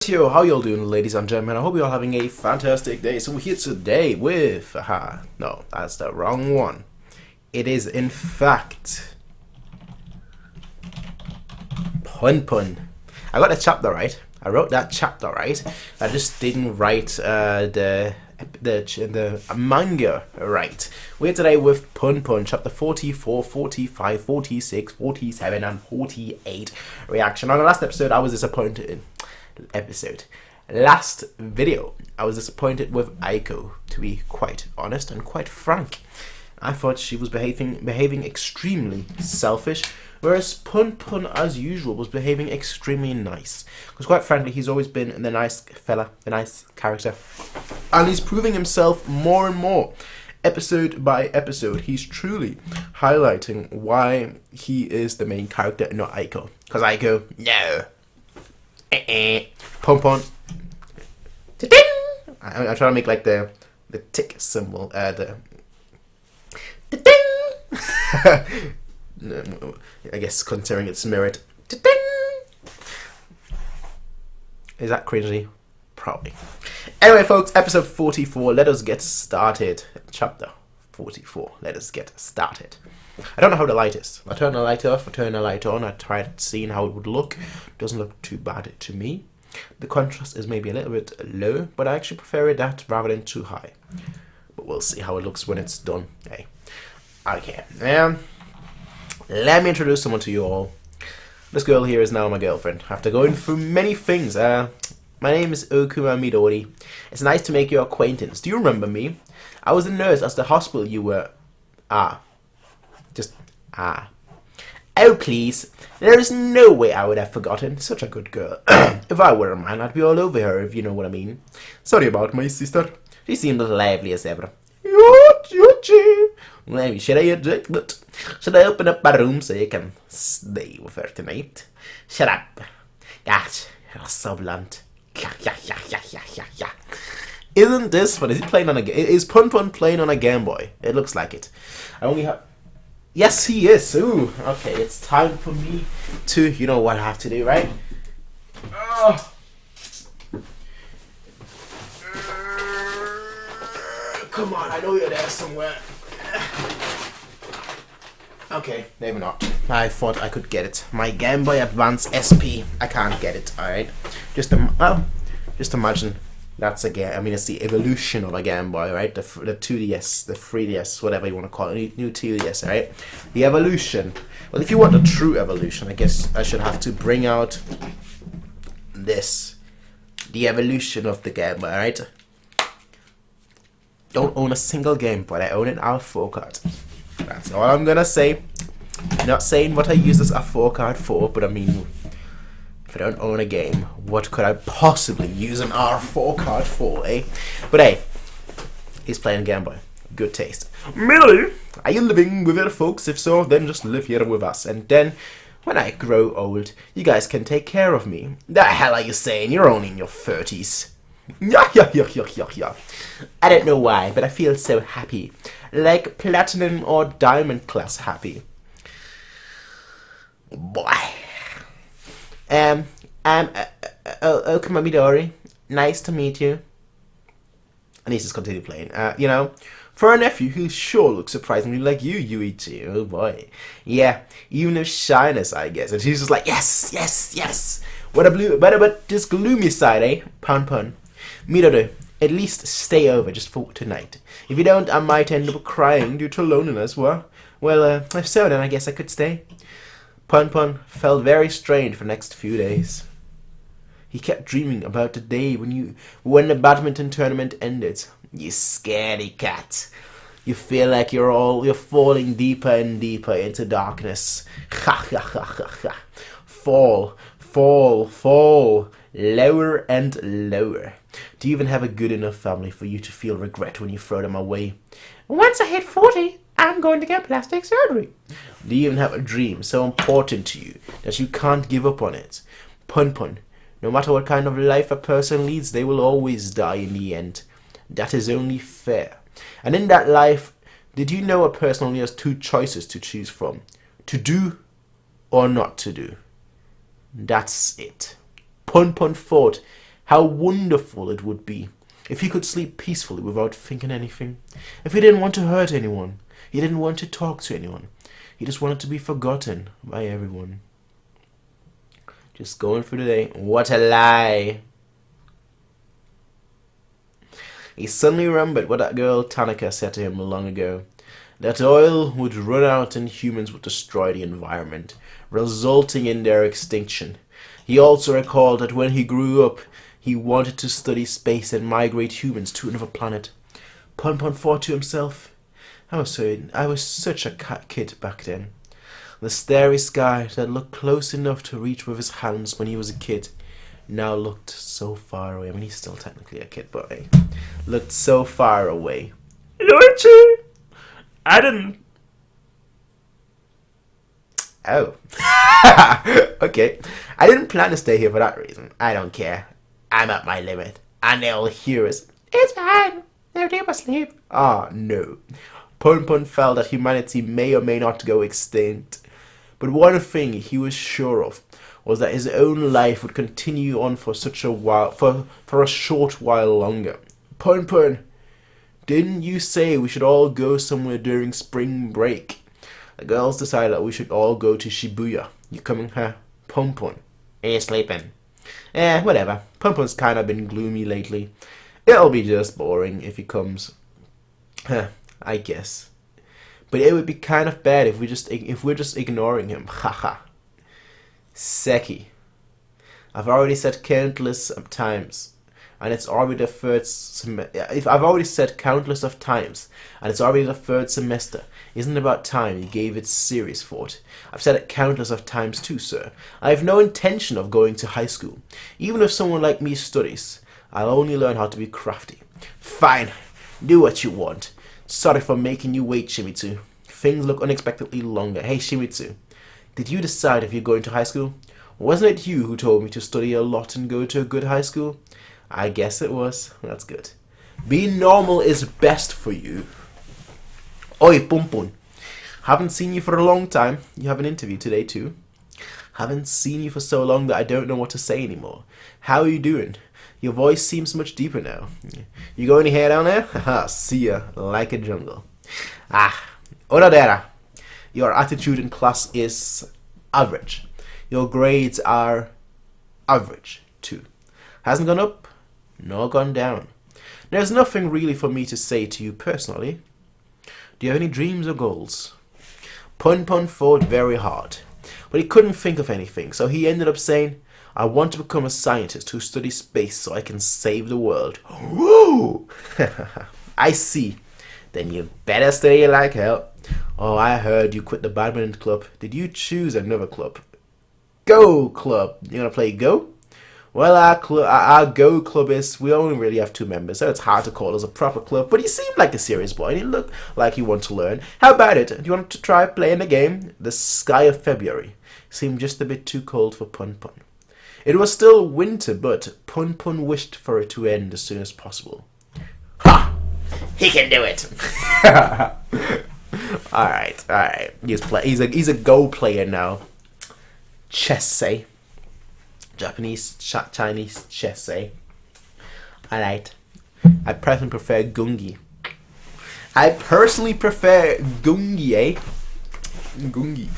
Rightio, how y'all doing, ladies and gentlemen? I hope you're all having a fantastic day. So we're here today with, no, that's the wrong one. It is, in fact, Punpun. I got the chapter right. I wrote that chapter right. I just didn't write the manga right. We're here today with Punpun, chapter 44, 45, 46, 47, and 48 reaction. On the last episode, I was disappointed in. Last video, I was disappointed with Aiko, to be quite honest and quite frank. I thought she was behaving extremely selfish, whereas Punpun, as usual, was behaving extremely nice. Because quite frankly, he's always been the nice fella, the nice character. And he's proving himself more and more. Episode by episode, he's truly highlighting why he is the main character and not Aiko. Because Aiko, no. Punpun. I'm trying to make like the tick symbol. The ding. I guess considering its merit. Is that cringy? Probably. Anyway, folks, episode 44. Let us get started. Chapter 44. Let us get started. I don't know how the light is. I turn the light off, I turn the light on, I tried seeing how it would look. Doesn't look too bad to me. The contrast is maybe a little bit low, but I actually prefer it that rather than too high. But we'll see how it looks when it's done. Hey. Okay. Let me introduce someone to you all. This girl here is now my girlfriend. After going through many things, my name is Okuma Midori. It's nice to make your acquaintance. Do you remember me? I was a nurse at the hospital you were... Oh, please. There is no way I would have forgotten. Such a good girl. If I were a man, I'd be all over her, if you know what I mean. Sorry about my sister. She seemed as lively as ever. Maybe should I open up my room so you can stay with her tonight? Shut up. Gosh, you're so blunt. Yeah. Isn't this fun? Is he playing on a... Is Punpun playing on a Game Boy? It looks like it. I only have... Yes, he is. Ooh, okay, it's time for me to... You know what I have to do, right? Come on, I know you're there somewhere. Okay, maybe not. I thought I could get it. My Game Boy Advance SP. I can't get it, alright? Just imagine... That's a game. I mean, it's the evolution of a Game Boy, right? The 2DS, the 3DS, whatever you want to call it, new 2DS, right? The evolution. Well, if you want a true evolution, I guess I should have to bring out this, the evolution of the Game Boy, right? Don't own a single game, but I own an R4 card. That's all I'm gonna say. Not saying what I use this R4 card for, but I mean. If I don't own a game, what could I possibly use an R4 card for, eh? But hey, he's playing Game Boy. Good taste. Millie, are you living with your folks? If so, then just live here with us. And then, when I grow old, you guys can take care of me. The hell are you saying? You're only in your 30s. Yeah. I don't know why, but I feel so happy. Like platinum or diamond class happy. Boy. Okuma Midori, nice to meet you. And he's just continue playing. You know, for a nephew who sure looks surprisingly like you, Yuichi. Oh boy. Yeah, even no shyness, I guess. And she's just like, yes. What about this gloomy side, eh? Punpun. Midori, at least stay over just for tonight. If you don't, I might end up crying due to loneliness. Well, if so, then I guess I could stay. Punpun felt very strained for the next few days. He kept dreaming about the day when the badminton tournament ended. You scaredy cat. You feel like you're falling deeper and deeper into darkness. Fall. Lower and lower. Do you even have a good enough family for you to feel regret when you throw them away? Once I hit 40, I'm going to get plastic surgery. Do you even have a dream so important to you that you can't give up on it? Punpun, no matter what kind of life a person leads, they will always die in the end. That is only fair. And in that life, did you know a person only has two choices to choose from? To do or not to do. That's it. Punpun thought How wonderful it would be if he could sleep peacefully without thinking anything. If he didn't want to hurt anyone. He didn't want to talk to anyone. He just wanted to be forgotten by everyone. Just going through the day. What a lie. He suddenly remembered what that girl Tanaka said to him long ago. That oil would run out and humans would destroy the environment, resulting in their extinction. He also recalled that when he grew up, he wanted to study space and migrate humans to another planet. Punpun thought to himself, I was such a kid back then. The starry sky that looked close enough to reach with his hands when he was a kid now looked so far away. I mean, he's still technically a kid, but hey, looked so far away. Luigi! I didn't... Oh. Okay. I didn't plan to stay here for that reason. I don't care. I'm at my limit. And they'll hear us. It's fine. They're deep asleep. Ah, no. Punpun felt that humanity may or may not go extinct. But one thing he was sure of was that his own life would continue on for such a while, for a short while longer. Punpun, didn't you say we should all go somewhere during spring break? The girls decided that we should all go to Shibuya. You coming, huh? Punpun. Are you sleeping? Whatever. Punpun's kind of been gloomy lately. It'll be just boring if he comes. I guess. But it would be kind of bad if we're just ignoring him. Haha. Seki. I've already said countless of times, and it's already the third I've already said countless of times, and it's already the third semester. Isn't it about time you gave it serious thought? I've said it countless of times too, sir. I have no intention of going to high school. Even if someone like me studies, I'll only learn how to be crafty. Fine. Do what you want. Sorry for making you wait, Shimizu. Things look unexpectedly longer. Hey, Shimizu. Did you decide if you're going to high school? Wasn't it you who told me to study a lot and go to a good high school? I guess it was. That's good. Being normal is best for you. Oi, Punpun. Haven't seen you for a long time. You have an interview today too. Haven't seen you for so long that I don't know what to say anymore. How are you doing? Your voice seems much deeper now. You got any hair down there? Haha, see ya, like a jungle. Oradera. Your attitude in class is average. Your grades are average too. Hasn't gone up, nor gone down. There's nothing really for me to say to you personally. Do you have any dreams or goals? Punpun thought very hard, but he couldn't think of anything, so he ended up saying, I want to become a scientist who studies space so I can save the world. Woo! I see. Then you better study like hell. Oh, I heard you quit the badminton club. Did you choose another club? Go club. You gonna play Go? Well, our Go club we only really have 2 members, so it's hard to call us a proper club. But he seemed like a serious boy, and he looked like he wanted to learn. How about it? Do you want to try playing the game? The Sky of February seemed just a bit too cold for Punpun. It was still winter, but Punpun wished for it to end as soon as possible. Ha! He can do it! Alright. He's a Go player now. Chess, say. Japanese, Chinese chess, say. Alright. I personally prefer Gungi. Gungi.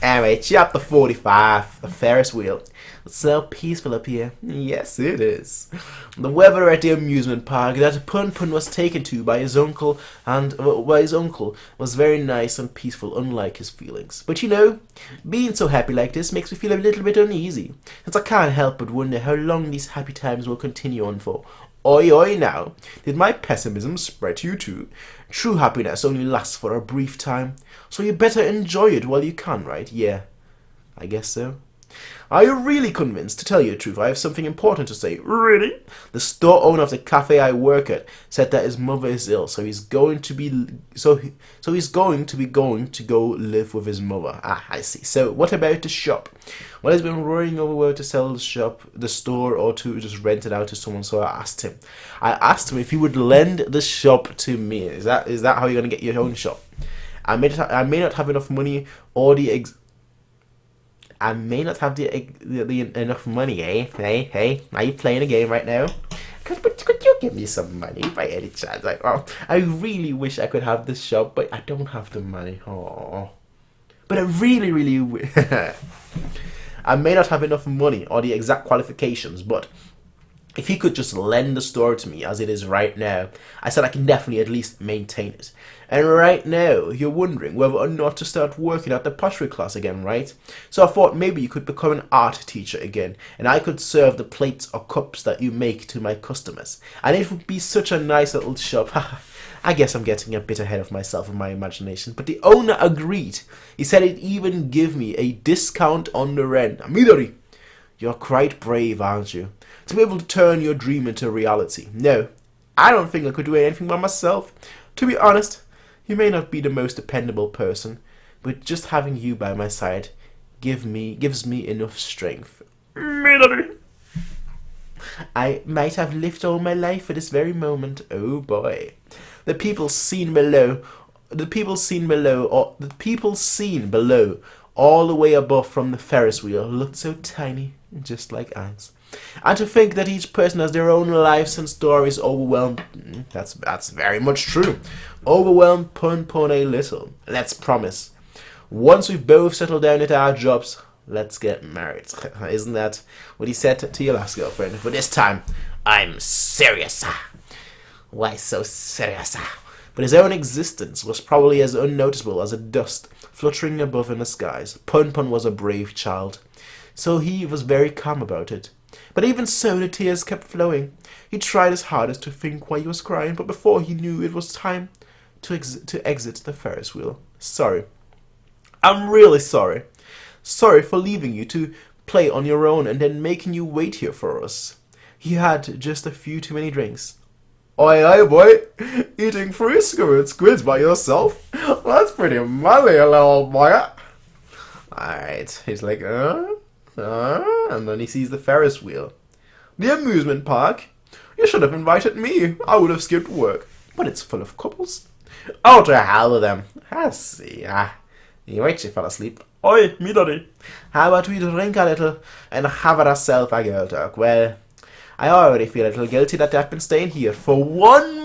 Anyway, chapter 45, the Ferris wheel. It's so peaceful up here. Yes, it is. The weather at the amusement park that Punpun was taken to by his uncle was very nice and peaceful, unlike his feelings. But you know, being so happy like this makes me feel a little bit uneasy, since I can't help but wonder how long these happy times will continue on for. Oi now, did my pessimism spread to you too? True happiness only lasts for a brief time, so you better enjoy it while you can, right? Yeah, I guess so. Are you really convinced? To tell you the truth, I have something important to say. Really? The store owner of the cafe I work at said that his mother is ill, so he's going to go live with his mother. Ah, I see. So what about the shop? Well, he's been worrying over whether to sell the store, or to just rent it out to someone. So I asked him if he would lend the shop to me. Is that how you're gonna get your own shop? I may not have enough money or the I may not have the enough money, eh? Hey, are you playing a game right now? Could you give me some money by any chance? Like, oh, I really wish I could have this shop, but I don't have the money. Oh, but I really I may not have enough money or the exact qualifications, but if he could just lend the store to me as it is right now, I said I can definitely at least maintain it. And right now, you're wondering whether or not to start working at the pottery class again, right? So I thought maybe you could become an art teacher again, and I could serve the plates or cups that you make to my customers. And it would be such a nice little shop. I guess I'm getting a bit ahead of myself in my imagination, but the owner agreed. He said he'd even give me a discount on the rent. Midori, you're quite brave, aren't you? To be able to turn your dream into reality. No, I don't think I could do anything by myself. To be honest, you may not be the most dependable person, but just having you by my side gives me enough strength. Midori! I might have lived all my life for this very moment. Oh boy. The people seen below, all the way above from the Ferris wheel, looked so tiny, just like ants. And to think that each person has their own lives and stories overwhelmed. That's very much true. Overwhelmed Punpun a little. Let's promise. Once we've both settled down at our jobs, let's get married. Isn't that what he said to your last girlfriend? But this time, I'm serious. Why so serious? But his own existence was probably as unnoticeable as a dust fluttering above in the skies. Punpun was a brave child, so he was very calm about it. But even so, the tears kept flowing. He tried his hardest to think why he was crying, but before he knew it was time to exit the Ferris wheel. Sorry. I'm really sorry. Sorry for leaving you to play on your own and then making you wait here for us. He had just a few too many drinks. Oi, boy! Eating 3 squids by yourself? That's pretty manly, little boy. Alright, he's like, and then he sees the Ferris wheel. The amusement park? You should have invited me. I would have skipped work. But it's full of couples. Oh, to hell with them. I see. You actually fell asleep. Oi, Midori. How about we drink a little and have ourselves a girl talk? Well, I already feel a little guilty that I've been staying here for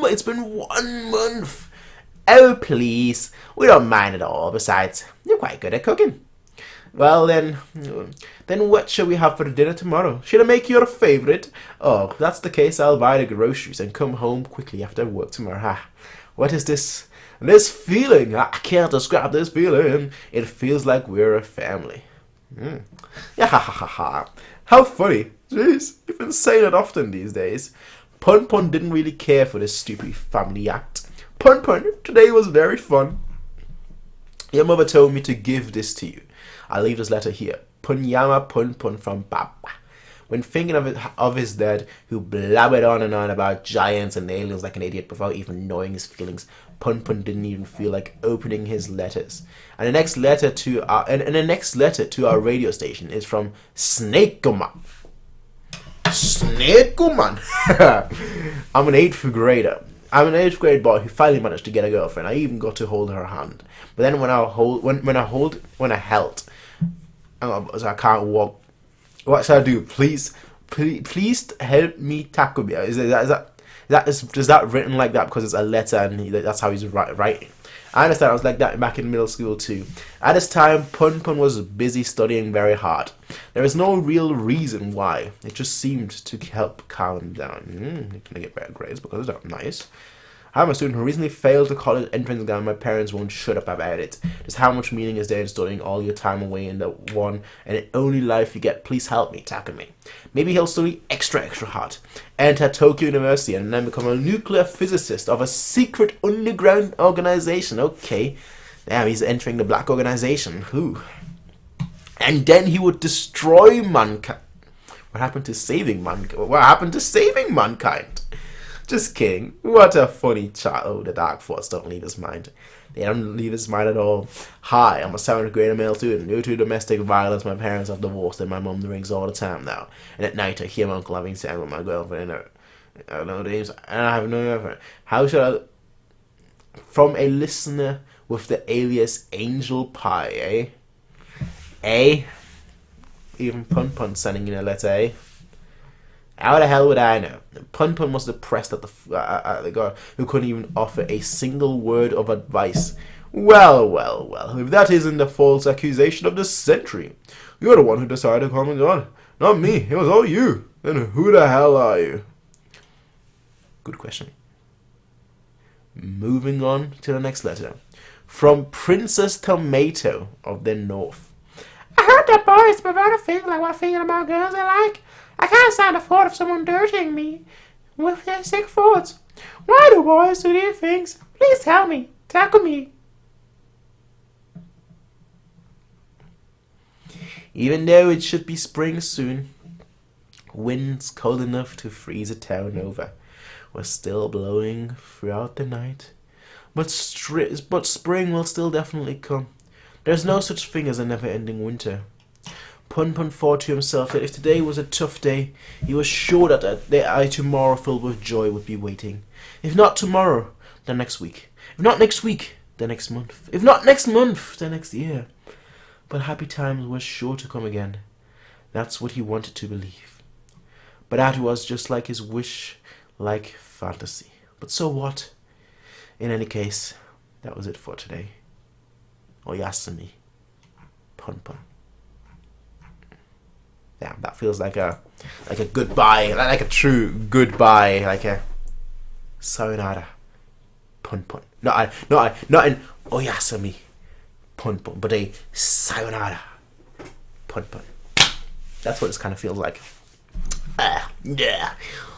it's been 1 month. Oh, please. We don't mind at all. Besides, you're quite good at cooking. Well, then what shall we have for dinner tomorrow? Should I make your favorite? Oh, if that's the case, I'll buy the groceries and come home quickly after work tomorrow. What is this? This feeling? I can't describe this feeling. It feels like we're a family. Yeah, how funny. Jeez, you've been saying it often these days. Punpun didn't really care for this stupid family act. Punpun, today was very fun. Your mother told me to give this to you. I'll leave this letter here. Punyama Punpun from Papa. When thinking of his dad, who blabbered on and on about giants and aliens like an idiot without even knowing his feelings, Punpun didn't even feel like opening his letters. And the next letter to our radio station is from Snake-Woman. Snake-Woman. I'm an 8th grader. I'm an 8th grade boy who finally managed to get a girlfriend. I even got to hold her hand. But then when I held, I can't walk. What should I do? Please help me, Takumi. Is that written like that because it's a letter and that's how he's writing? I understand. I was like that back in middle school too. At this time, Punpun was busy studying very hard. There is no real reason why. It just seemed to help calm him down. He's gonna get better grades because that's nice. I'm a student who recently failed the college entrance exam. My parents won't shut up about it. Just how much meaning is there in studying all your time away in the one and only life you get? Please help me, Takumi. Maybe he'll study extra hard, enter Tokyo University, and then become a nuclear physicist of a secret underground organization. Okay, now he's entering the black organization. Who? And then he would destroy mankind. What happened to saving mankind? What happened to saving mankind? Just kidding. What a funny child. Oh, the dark thoughts don't leave his mind. They don't leave his mind at all. Hi, I'm a 7th grade male student. Due to domestic violence, my parents have divorced and my mom drinks all the time now. And at night, I hear my uncle having sex with my girlfriend and I don't know names. And I have no girlfriend. How should I... From a listener with the alias Angel Pie, eh? even Punpun sending in a letter, eh? How the hell would I know? Punpun was depressed at the guy who couldn't even offer a single word of advice. Well, if that isn't the false accusation of the century. You're the one who decided to come and gone. Not me, it was all you. Then who the hell are you? Good question. Moving on to the next letter. From Princess Tomato of the North. I heard that boys prefer to feel like what thinking about girls I like. I can't stand the thought of someone dirtying me with their sick thoughts. Why do boys do these things? Please tell me. Tackle me. Even though it should be spring soon, winds cold enough to freeze a town over were still blowing throughout the night. But spring will still definitely come. There's no such thing as a never-ending winter. Punpun thought to himself that if today was a tough day, he was sure that a day tomorrow filled with joy would be waiting. If not tomorrow, then next week. If not next week, then next month. If not next month, then next year. But happy times were sure to come again. That's what he wanted to believe. But that was just like his wish, like fantasy. But so what? In any case, that was it for today. Oyasumi. Punpun. Damn, that feels like a goodbye, like a true goodbye, like a sayonara. Punpun. Not in Oyasumi. Punpun, but a sayonara. Punpun. That's what this kind of feels like. Yeah.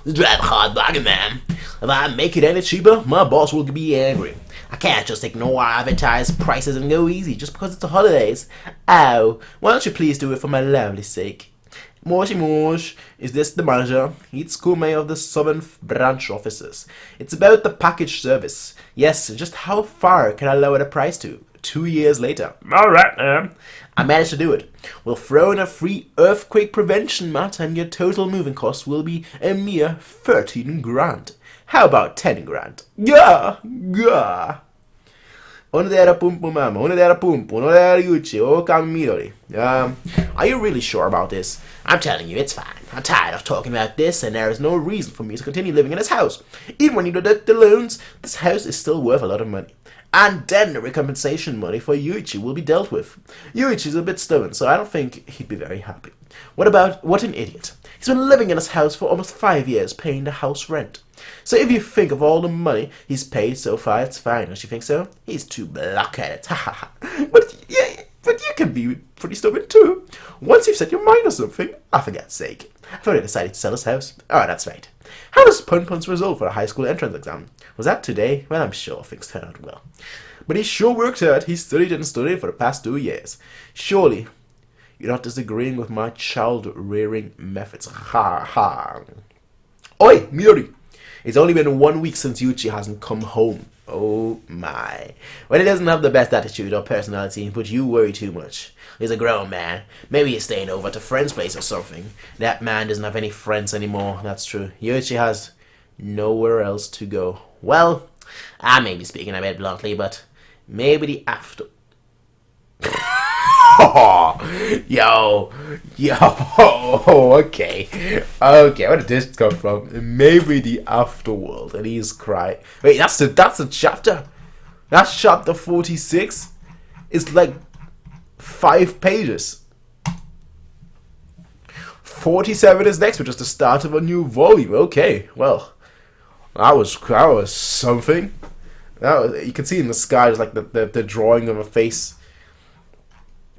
Drive hard bargain, man. If I make it any cheaper, my boss will be angry. I can't just ignore advertised prices and go easy just because it's the holidays. Oh, why don't you please do it for my lovely sake? Moshi, is this the manager? It's Qumu of the Southern Branch offices. It's about the package service. Yes, just how far can I lower the price to? 2 years later. Alright, I managed to do it. We'll throw in a free earthquake prevention mat and your total moving cost will be a mere 13 grand. How about 10 grand? Gah! Onodera Punpun Mama, Onodera Punpun, Onodera Yuchi, Okami Midori. Are you really sure about this? I'm telling you, it's fine. I'm tired of talking about this, and there is no reason for me to continue living in this house. Even when you deduct the loans, this house is still worth a lot of money. And then the recompensation money for Yuichi will be dealt with. Yuichi's a bit stubborn, so I don't think he'd be very happy. What an idiot. He's been living in this house for almost 5 years, paying the house rent. So if you think of all the money he's paid so far, it's fine, don't you think so? He's too blockheaded, But you can be pretty stubborn too. Once you've set your mind on something, for God's sake. I've already decided to sell his house. Oh, that's right. How was Punpun's result for a high school entrance exam? Was that today? Well, I'm sure things turned out well. But he sure worked hard. He studied and studied for the past 2 years. Surely, you're not disagreeing with my child-rearing methods. Ha ha. Oi, Midori! It's only been 1 week since Yuichi hasn't come home. Oh my. Well, he doesn't have the best attitude or personality, but you worry too much. He's a grown man. Maybe he's staying over at a friend's place or something. That man doesn't have any friends anymore, that's true. Yuichi has nowhere else to go. Well, I may be speaking a bit bluntly, but maybe the after... Yo, okay, where did this come from? Maybe the afterworld, and he's crying. Wait, that's the chapter? That's chapter 46? It's like 5 pages. 47 is next, which is the start of a new volume. Okay, well, that was something. You can see in the sky, there's like the drawing of a face.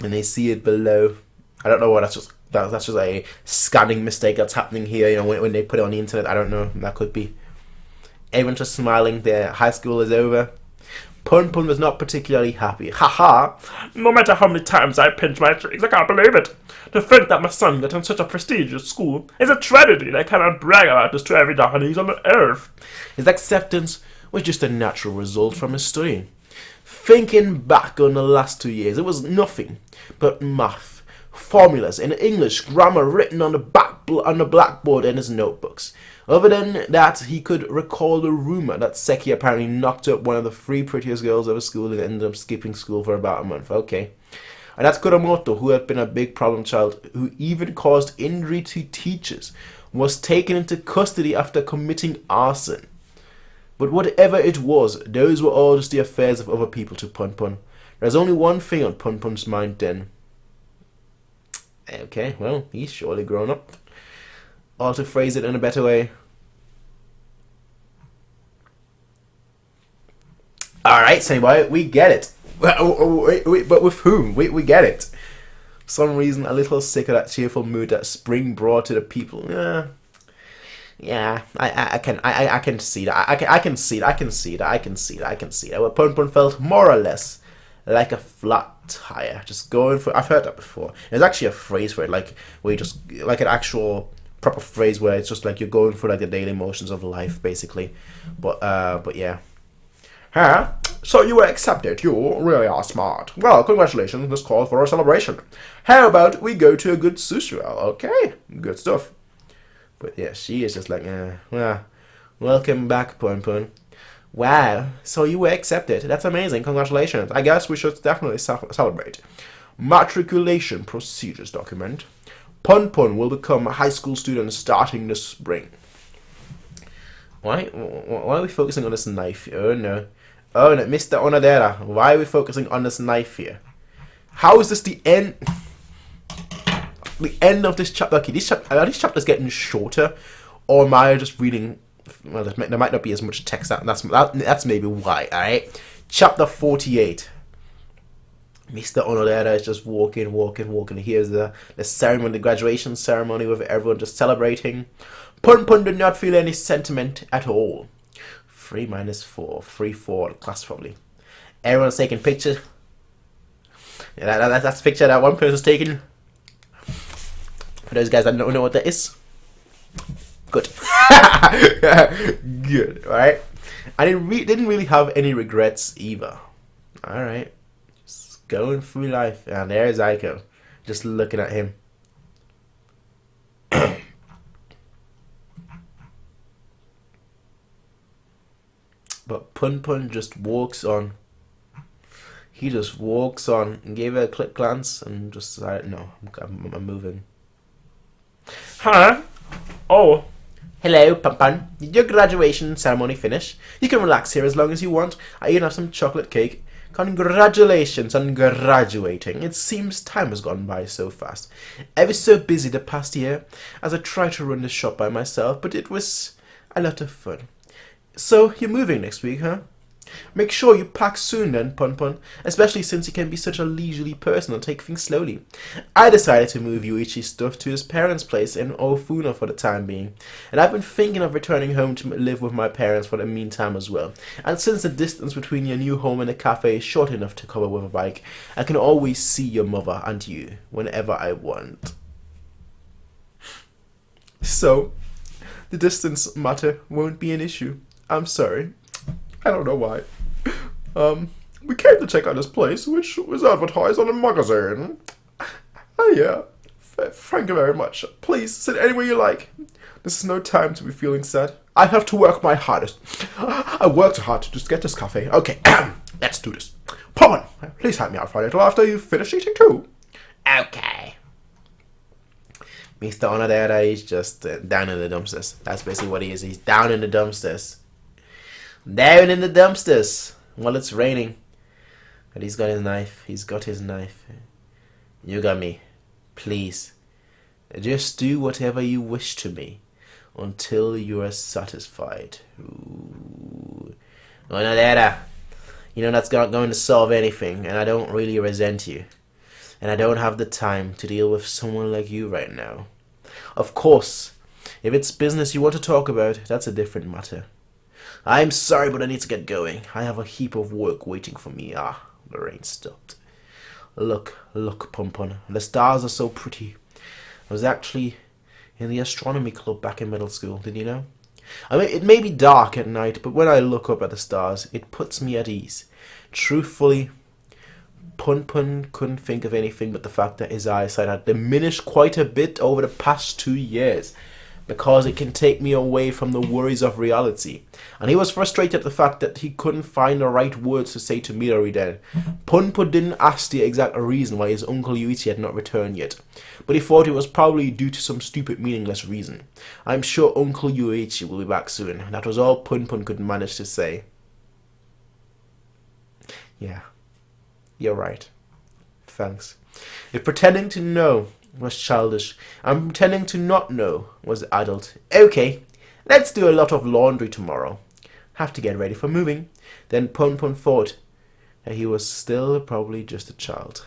And they see it below. I don't know what that's just a scanning mistake that's happening here. You know, when they put it on the internet, I don't know. That could be. Everyone's just smiling. Their high school is over. Punpun was not particularly happy. Haha! No matter how many times I pinch my cheeks, I can't believe it. To think that my son got in such a prestigious school is a tragedy, and I cannot brag about this to every Japanese on the earth. His acceptance was just a natural result from his studying. Thinking back on the last 2 years, it was nothing but math, formulas in English, grammar written on the blackboard in his notebooks. Other than that, he could recall the rumor that Seki apparently knocked up one of the 3 prettiest girls of his school and ended up skipping school for about a month. Okay. And that's Kuramoto, who had been a big problem child, who even caused injury to teachers, was taken into custody after committing arson. But whatever it was, those were all just the affairs of other people to Punpun. There's only one thing on Punpun's mind then. Okay, well, he's surely grown up. Or to phrase it in a better way. Alright, say boy, we get it. But with whom? We get it. For some reason, a little sick of that cheerful mood that spring brought to the people. Yeah, I can see that. I can see that. Well, Punpun felt more or less like a flat tire, just going for. I've heard that before. There's actually a phrase for it, like where you just like an actual proper phrase where it's just like you're going through like the daily motions of life, basically. But yeah. Huh? So you were accepted. You really are smart. Well, congratulations. This calls for a celebration. How about we go to a good sushi roll? Okay, good stuff. But yeah, she is just like, well, welcome back, Punpun. Wow, so you were accepted. That's amazing. Congratulations. I guess we should definitely celebrate. Matriculation procedures document. Punpun will become a high school student starting this spring. Why are we focusing on this knife? Oh no, Mr. Onodera. Why are we focusing on this knife here? How is this the end? The end of this chapter. Okay, are these chapters getting shorter, or am I just reading? Well, there might not be as much text. That's maybe why. All right, chapter 48. Mr. Onodera is just walking. Here's the ceremony, the graduation ceremony with everyone just celebrating. Punpun did not feel any sentiment at all. 3 minus 4, 3, 4 class probably. Everyone's taking pictures. Yeah, that's a picture that one person's taking. For those guys that don't know what that is. Good. Good, alright? I didn't really have any regrets either. Alright. Just going through life. And there's Aiko. Just looking at him. But Punpun just walks on. He just walks on and gave her a quick glance and just decided, no, I'm moving. Huh? Oh. Hello, Punpun. Did your graduation ceremony finish? You can relax here as long as you want. I even have some chocolate cake. Congratulations on graduating. It seems time has gone by so fast. I was so busy the past year as I tried to run the shop by myself, but it was a lot of fun. So, you're moving next week, huh? Make sure you pack soon then, Punpun, especially since you can be such a leisurely person and take things slowly. I decided to move Yuichi's stuff to his parents' place in Ofuna for the time being, and I've been thinking of returning home to live with my parents for the meantime as well. And since the distance between your new home and the cafe is short enough to cover with a bike, I can always see your mother and you whenever I want. So, the distance matter won't be an issue. I'm sorry. I don't know why. We came to check out this place, which was advertised on a magazine. Oh yeah. Thank you very much. Please, sit anywhere you like. This is no time to be feeling sad. I have to work my hardest. I worked hard to just get this cafe. Okay, let's do this. Pawan, please help me out for a little after you've finished eating too. Okay. Mr. Onodera is just down in the dumpsters. That's basically what he is. He's down in the dumpsters. Down in the dumpsters. Well, it's raining. But he's got his knife. He's got his knife. You got me. Please. Just do whatever you wish to me until you are satisfied. Ooh. Onodera. You know that's not going to solve anything, and I don't really resent you. And I don't have the time to deal with someone like you right now. Of course, if it's business you want to talk about, that's a different matter. I'm sorry, but I need to get going. I have a heap of work waiting for me. The rain stopped. Look, Punpun. The stars are so pretty. I was actually in the astronomy club back in middle school, did you know? I mean, it may be dark at night, but when I look up at the stars, it puts me at ease. Truthfully, Punpun couldn't think of anything but the fact that his eyesight had diminished quite a bit over the past 2 years. because it can take me away from the worries of reality. And he was frustrated at the fact that he couldn't find the right words to say to Midori then. Punpun didn't ask the exact reason why his uncle Yuichi had not returned yet, but he thought it was probably due to some stupid meaningless reason. I'm sure Uncle Yuichi will be back soon. That was all Punpun could manage to say. Yeah, you're right. Thanks. If pretending to know was childish, and pretending to not know was adult. Okay, let's do a lot of laundry tomorrow. Have to get ready for moving. Then Punpun thought that he was still probably just a child.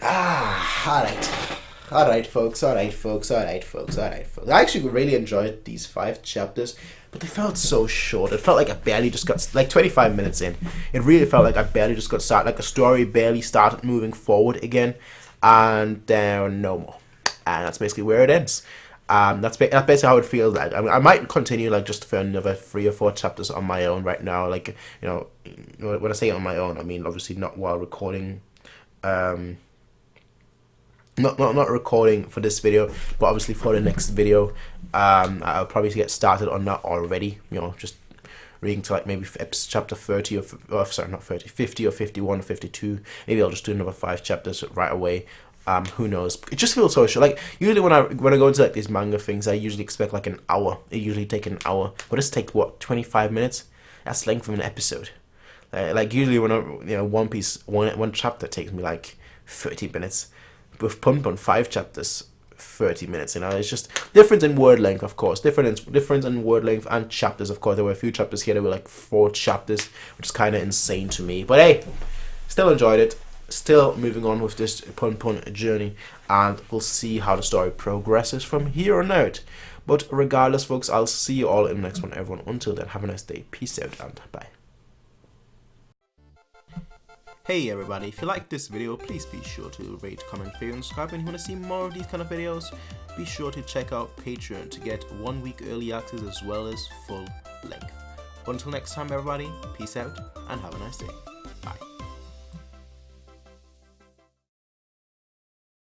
Alright folks. I actually really enjoyed these 5 chapters, but they felt so short. It felt like I barely just got, like 25 minutes in, it really felt like I barely just got started, like the story barely started moving forward again, and then no more. And that's basically where it ends. That's basically how it feels like. I might continue like just for another 3 or 4 chapters on my own right now. Like, you know, when I say on my own, I mean obviously not while recording. Not recording for this video, but obviously for the next video. I'll probably get started on that already. You know, just reading to like maybe chapter 30 or sorry, not 30, 50 or 51 or 52. Maybe I'll just do another 5 chapters right away. Who knows? It just feels so short. Like usually when I go into like these manga things, I usually expect like an hour. It usually take an hour, but this takes what, 25 minutes? That's the length of an episode. Like usually when One Piece, one chapter takes me like 30 minutes. With Punpun 5 chapters, 30 minutes. You know, it's just difference in word length, of course. Difference in word length and chapters, of course. There were a few chapters here. There were like 4 chapters, which is kind of insane to me. But hey, still enjoyed it. Still moving on with this Punpun journey, and we'll see how the story progresses from here on out. But regardless, folks, I'll see you all in the next one, everyone. Until then, have a nice day. Peace out and bye. Hey everybody, if you like this video, please be sure to rate, comment, favorite, and subscribe. And if you want to see more of these kind of videos, be sure to check out Patreon to get 1 week early access as well as full length. Until next time everybody, peace out and have a nice day.